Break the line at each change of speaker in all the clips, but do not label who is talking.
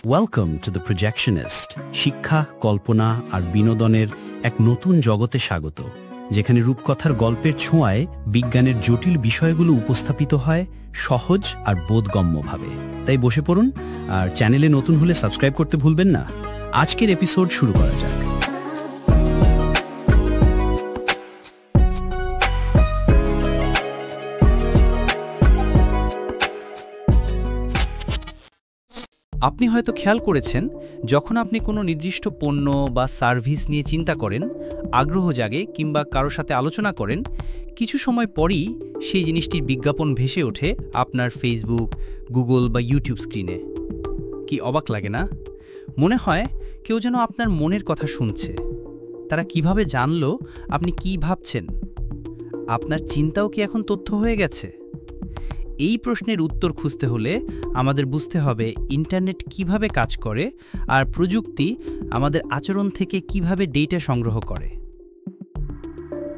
Welcome to the প্রজেকশনিস্ট। শিক্ষা, কল্পনা আর বিনোদনের এক নতুন জগতে স্বাগত, যেখানে রূপকথার গল্পের ছোঁয়ায় বিজ্ঞানের জটিল বিষয়গুলো উপস্থাপিত হয় সহজ আর বোধগম্যভাবে। তাই বসে পড়ুন, আর চ্যানেলে নতুন হলে সাবস্ক্রাইব করতে ভুলবেন না। আজকের এপিসোড শুরু করা যাক।
আপনি হয়তো খেয়াল করেছেন, যখন আপনি কোনো নির্দিষ্ট পণ্য বা সার্ভিস নিয়ে চিন্তা করেন, আগ্রহ জাগে কিংবা কারো সাথে আলোচনা করেন, কিছু সময় পরই সেই জিনিসটির বিজ্ঞাপন ভেসে ওঠে আপনার ফেসবুক, গুগল বা ইউটিউব স্ক্রিনে। কি অবাক লাগে না? মনে হয় কেউ যেন আপনার মনের কথা শুনছে। তারা কিভাবে জানলো আপনি কি ভাবছেন? আপনার চিন্তাও কি এখন তথ্য হয়ে গেছে? এই প্রশ্নের উত্তর খুঁজতে হলে আমাদের বুঝতে হবে ইন্টারনেট কিভাবে কাজ করে আর প্রযুক্তি আমাদের আচরণ থেকে কিভাবে ডেটা সংগ্রহ করে।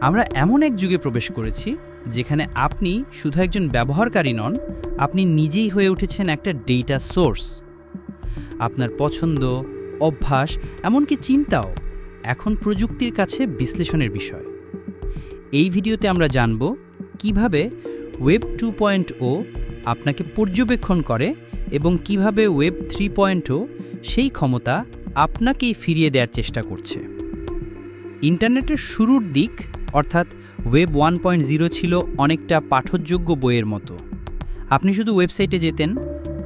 আমরা এমন এক যুগে প্রবেশ করেছি যেখানে আপনি শুধু একজন ব্যবহারকারী নন, আপনি নিজেই হয়ে উঠেছেন একটা ডেটা সোর্স। আপনার পছন্দ, অভ্যাস, এমনকি চিন্তাও এখন প্রযুক্তির কাছে বিশ্লেষণের বিষয়। এই ভিডিওতে আমরা জানব কিভাবে ওয়েব 2.0 আপনাকে পর্যবেক্ষণ করে এবং কিভাবে ওয়েব 3.0 সেই ক্ষমতা আপনাকেই ফিরিয়ে দেওয়ার চেষ্টা করছে। ইন্টারনেটের শুরুর দিক অর্থাৎ ওয়েব 1.0 ছিল অনেকটা পাঠযোগ্য বইয়ের মতো। আপনি শুধু ওয়েবসাইটে যেতেন,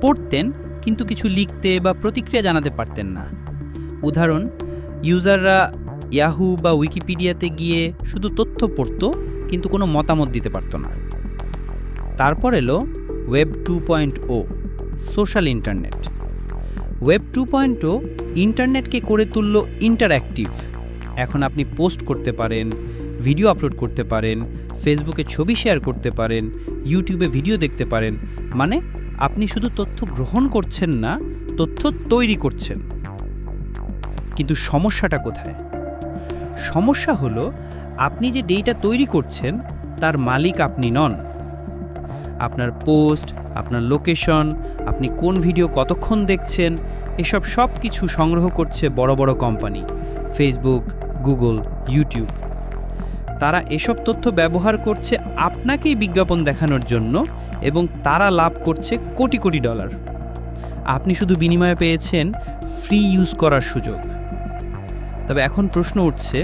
পড়তেন, কিন্তু কিছু লিখতে বা প্রতিক্রিয়া জানাতে পারতেন না। উদাহরণ, ইউজাররা ইয়াহু বা উইকিপিডিয়াতে গিয়ে শুধু তথ্য পড়ত, কিন্তু কোনো মতামত দিতে পারত না। তারপর এলো ওয়েব 2.0, সোশ্যাল ইন্টারনেট। ওয়েব 2.0 ইন্টারনেটকে করে তুলল ইন্টারঅ্যাক্টিভ। এখন আপনি পোস্ট করতে পারেন, ভিডিও আপলোড করতে পারেন, ফেসবুকে ছবি শেয়ার করতে পারেন, ইউটিউবে ভিডিও দেখতে পারেন। মানে আপনি শুধু তথ্য গ্রহণ করছেন না, তথ্য তৈরি করছেন। কিন্তু সমস্যাটা কোথায়? সমস্যা হলো আপনি যে ডেটা তৈরি করছেন তার মালিক আপনি নন। আপনার পোস্ট, আপনার লোকেশন, আপনি কোন ভিডিও কতক্ষণ দেখছেন, এসব সব কিছু সংগ্রহ করছে বড় বড় কোম্পানি, ফেসবুক, গুগল, ইউটিউব। তারা এসব তথ্য ব্যবহার করছে আপনাকেই বিজ্ঞাপন দেখানোর জন্য, এবং তারা লাভ করছে কোটি কোটি ডলার। আপনি শুধু বিনিময়ে পেয়েছেন ফ্রি ইউজ করার সুযোগ। তবে এখন প্রশ্ন উঠছে,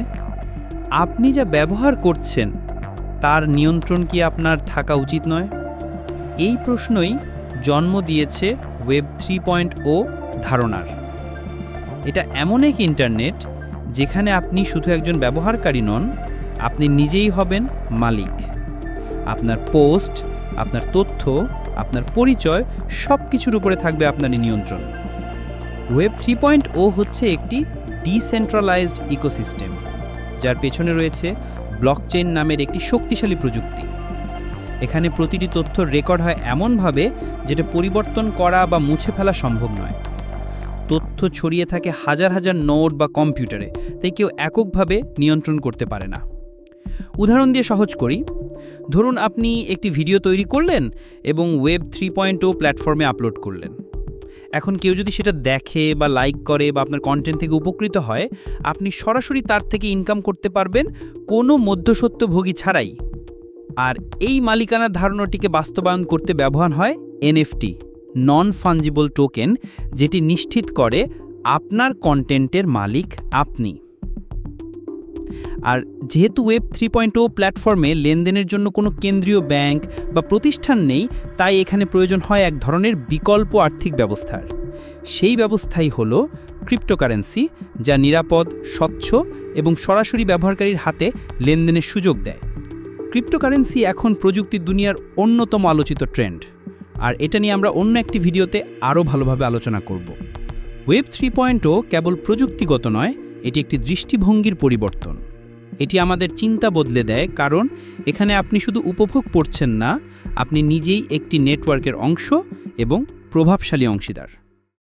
আপনি যা ব্যবহার করছেন তার নিয়ন্ত্রণ কি আপনার থাকা উচিত নয়? এই প্রশ্নই জন্ম দিয়েছে ওয়েব 3.0 ধারণার। এটা এমন এক ইন্টারনেট যেখানে আপনি শুধু একজন ব্যবহারকারী নন, আপনি নিজেই হবেন মালিক। আপনার পোস্ট, আপনার তথ্য, আপনার পরিচয়, সব কিছুর উপরে থাকবে আপনার নিয়ন্ত্রণ। ওয়েব 3.0 হচ্ছে একটি ডিসেন্ট্রালাইজড ইকোসিস্টেম, যার পেছনে রয়েছে ব্লকচেইন নামের একটি শক্তিশালী প্রযুক্তি। এখানে প্রতিটি তথ্য রেকর্ড হয় এমনভাবে যেটা পরিবর্তন করা বা মুছে ফেলা সম্ভব নয়। তথ্য ছড়িয়ে থাকে হাজার হাজার নোড বা কম্পিউটারে, তাই কেউ এককভাবে নিয়ন্ত্রণ করতে পারে না। উদাহরণ দিয়ে সহজ করি, ধরুন আপনি একটি ভিডিও তৈরি করলেন এবং ওয়েব 3.0 প্ল্যাটফর্মে আপলোড করলেন। এখন কেউ যদি সেটা দেখে বা লাইক করে বা আপনার কন্টেন্ট থেকে উপকৃত হয়, আপনি সরাসরি তার থেকে ইনকাম করতে পারবেন কোনো মধ্যস্বত্বভোগী ছাড়াই। আর এই মালিকানার ধারণাটিকে বাস্তবায়ন করতে ব্যবহার হয় NFT, নন ফাঞ্জিবল টোকেন, যেটি নিশ্চিত করে আপনার কন্টেন্টের মালিক আপনি। আর যেহেতু ওয়েব 3.0 প্ল্যাটফর্মে লেনদেনের জন্য কোনো কেন্দ্রীয় ব্যাংক বা প্রতিষ্ঠান নেই, তাই এখানে প্রয়োজন হয় এক ধরনের বিকল্প আর্থিক ব্যবস্থার। সেই ব্যবস্থাই হলো ক্রিপ্টোকারেন্সি, যা নিরাপদ, স্বচ্ছ এবং সরাসরি ব্যবহারকারীর হাতে লেনদেনের সুযোগ দেয়। ক্রিপ্টোকারেন্সি এখন প্রযুক্তির দুনিয়ার অন্যতম আলোচিত ট্রেন্ড, আর এটা নিয়ে আমরা অন্য একটি ভিডিওতে আরও ভালোভাবে আলোচনা করব। ওয়েব 3.0 কেবল প্রযুক্তিগত নয়, এটি একটি দৃষ্টিভঙ্গির পরিবর্তন। এটি আমাদের চিন্তা বদলে দেয়, কারণ এখানে আপনি শুধু উপভোগ করছেন না, আপনি নিজেই একটি নেটওয়ার্কের অংশ এবং প্রভাবশালী অংশীদার।